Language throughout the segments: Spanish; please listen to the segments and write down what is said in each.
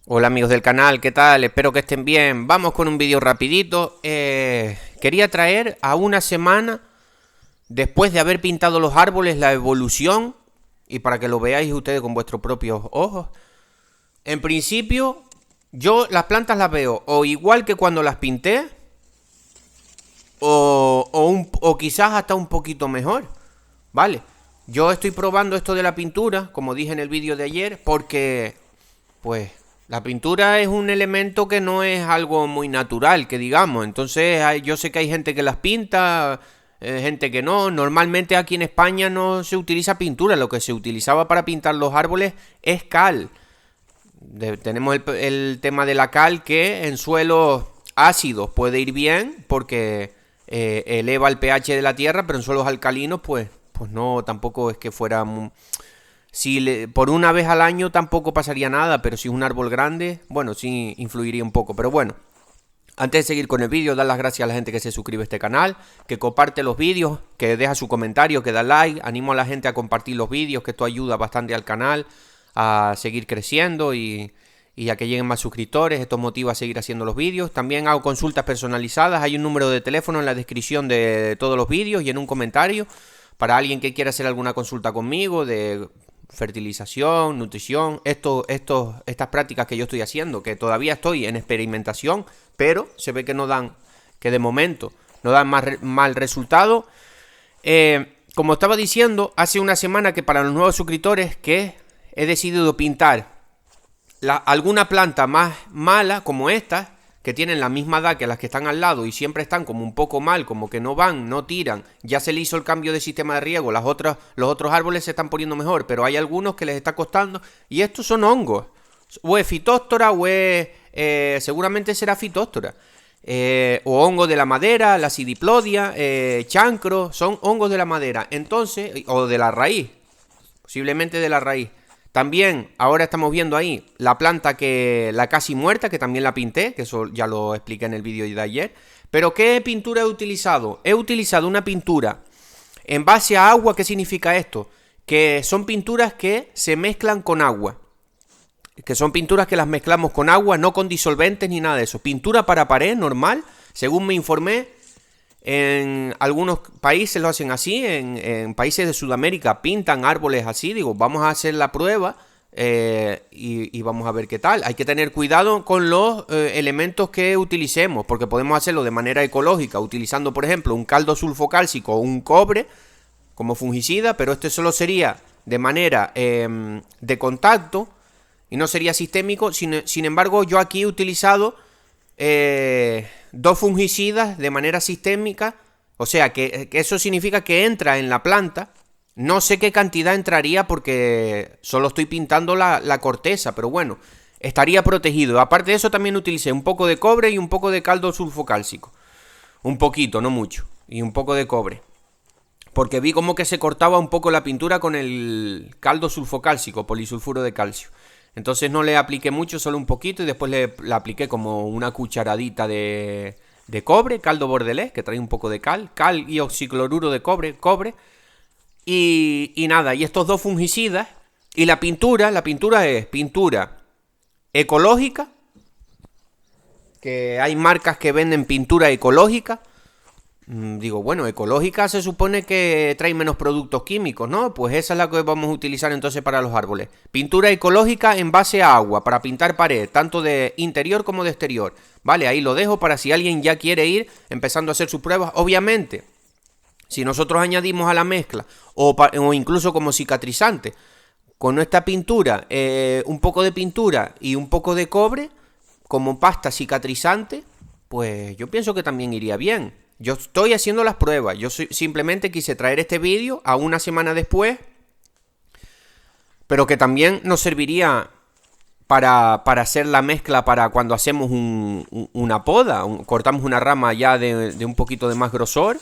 Hola amigos del canal, ¿qué tal? Espero que estén bien. Vamos con un vídeo rapidito. Quería traer a una semana después de haber pintado los árboles la evolución y para que lo veáis ustedes con vuestros propios ojos. En principio, yo las plantas las veo o igual que cuando las pinté o quizás hasta un poquito mejor, ¿vale? Yo estoy probando esto de la pintura, como dije en el vídeo de ayer, porque pues la pintura es un elemento que no es algo muy natural, que digamos. Entonces yo sé que hay gente que las pinta, gente que no. Normalmente aquí en España no se utiliza pintura. Lo que se utilizaba para pintar los árboles es cal. Tenemos el tema de la cal que en suelos ácidos puede ir bien porque eleva el pH de la tierra, pero en suelos alcalinos pues no, tampoco es que fuera... Si por una vez al año tampoco pasaría nada, pero si es un árbol grande, bueno, sí influiría un poco. Pero bueno, antes de seguir con el vídeo, dar las gracias a la gente que se suscribe a este canal, que comparte los vídeos, que deja su comentario, que da like. Animo a la gente a compartir los vídeos, que esto ayuda bastante al canal a seguir creciendo y a que lleguen más suscriptores. Esto motiva a seguir haciendo los vídeos. También hago consultas personalizadas. Hay un número de teléfono en la descripción de todos los vídeos y en un comentario para alguien que quiera hacer alguna consulta conmigo de fertilización, nutrición, estas prácticas que yo estoy haciendo, que todavía estoy en experimentación, pero se ve que no dan, que de momento no dan mal resultado. Como estaba diciendo, hace una semana que para los nuevos suscriptores que he decidido pintar alguna planta más mala como esta, que tienen la misma edad que las que están al lado y siempre están como un poco mal, como que no van, no tiran, ya se le hizo el cambio de sistema de riego, los otros árboles se están poniendo mejor, pero hay algunos que les está costando, y estos son hongos, o es fitóstora o es, seguramente será fitóstora, o hongo de la madera, la acidiplodia, chancro, son hongos de la madera, entonces, o de la raíz, posiblemente de la raíz. También ahora estamos viendo ahí la planta la casi muerta, que también la pinté, que eso ya lo expliqué en el vídeo de ayer. Pero ¿qué pintura he utilizado? He utilizado una pintura en base a agua. ¿Qué significa esto? Que son pinturas que se mezclan con agua. Que son pinturas que las mezclamos con agua, no con disolventes ni nada de eso. Pintura para pared normal, según me informé. En algunos países lo hacen así, en países de Sudamérica pintan árboles así. Digo, vamos a hacer la prueba y vamos a ver qué tal. Hay que tener cuidado con los elementos que utilicemos, porque podemos hacerlo de manera ecológica, utilizando por ejemplo un caldo sulfocálcico o un cobre como fungicida, pero este solo sería de manera de contacto y no sería sistémico. Sin embargo, yo aquí he utilizado... dos fungicidas de manera sistémica, o sea que eso significa que entra en la planta. No sé qué cantidad entraría porque solo estoy pintando la corteza, pero bueno, estaría protegido. Aparte de eso también utilicé un poco de cobre y un poco de caldo sulfocálcico, un poquito, no mucho, y un poco de cobre, porque vi como que se cortaba un poco la pintura con el caldo sulfocálcico, polisulfuro de calcio. Entonces no le apliqué mucho, solo un poquito, y después le apliqué como una cucharadita de cobre, caldo bordelés, que trae un poco de cal y oxicloruro de cobre, y nada, y estos dos fungicidas, y la pintura es pintura ecológica, que hay marcas que venden pintura ecológica. Digo, bueno, ecológica se supone que trae menos productos químicos, ¿no? Pues esa es la que vamos a utilizar entonces para los árboles. Pintura ecológica en base a agua, para pintar pared, tanto de interior como de exterior. Vale, ahí lo dejo para si alguien ya quiere ir empezando a hacer sus pruebas. Obviamente, si nosotros añadimos a la mezcla, o incluso como cicatrizante, con nuestra pintura, un poco de pintura y un poco de cobre, como pasta cicatrizante, pues yo pienso que también iría bien. Yo estoy haciendo las pruebas, simplemente quise traer este vídeo a una semana después, pero que también nos serviría para hacer la mezcla para cuando hacemos una poda, cortamos una rama ya de un poquito de más grosor,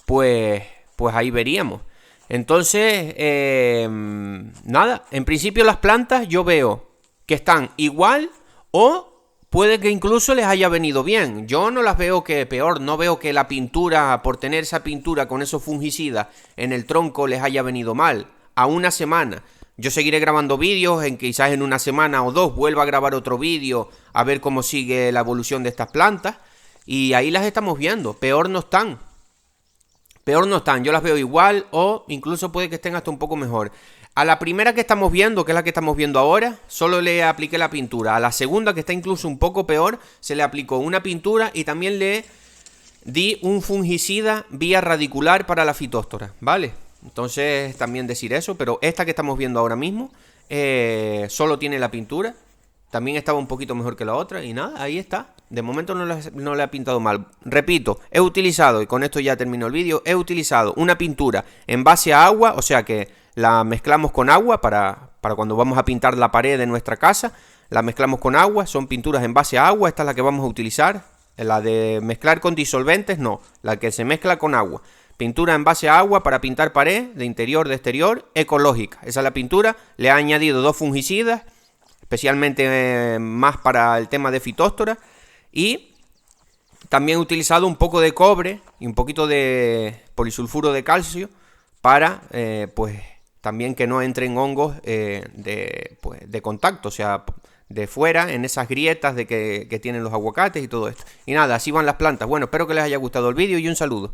pues ahí veríamos. Entonces, nada, en principio las plantas yo veo que están igual o... puede que incluso les haya venido bien. Yo no las veo que peor. No veo que la pintura, por tener esa pintura con esos fungicidas en el tronco, les haya venido mal. A una semana. Yo seguiré grabando vídeos, quizás en una semana o dos vuelva a grabar otro vídeo a ver cómo sigue la evolución de estas plantas. Y ahí las estamos viendo, peor no están. Peor no están, yo las veo igual o incluso puede que estén hasta un poco mejor. A la primera que estamos viendo, que es la que estamos viendo ahora, solo le apliqué la pintura. A la segunda, que está incluso un poco peor, se le aplicó una pintura y también le di un fungicida vía radicular para la Phytophthora, ¿vale? Entonces también decir eso, pero esta que estamos viendo ahora mismo solo tiene la pintura. También estaba un poquito mejor que la otra y nada, ahí está. De momento no le ha pintado mal. Repito, he utilizado, y con esto ya termino el vídeo, he utilizado una pintura en base a agua, o sea que la mezclamos con agua para cuando vamos a pintar la pared de nuestra casa. La mezclamos con agua, son pinturas en base a agua, esta es la que vamos a utilizar. La de mezclar con disolventes, no, la que se mezcla con agua. Pintura en base a agua para pintar pared, de interior, de exterior, ecológica. Esa es la pintura, le he añadido 2 fungicidas, especialmente más para el tema de Phytophthora, y también he utilizado un poco de cobre y un poquito de polisulfuro de calcio para pues también que no entren hongos de contacto, o sea, de fuera, en esas grietas que tienen los aguacates y todo esto. Y nada, así van las plantas. Bueno, espero que les haya gustado el vídeo y un saludo.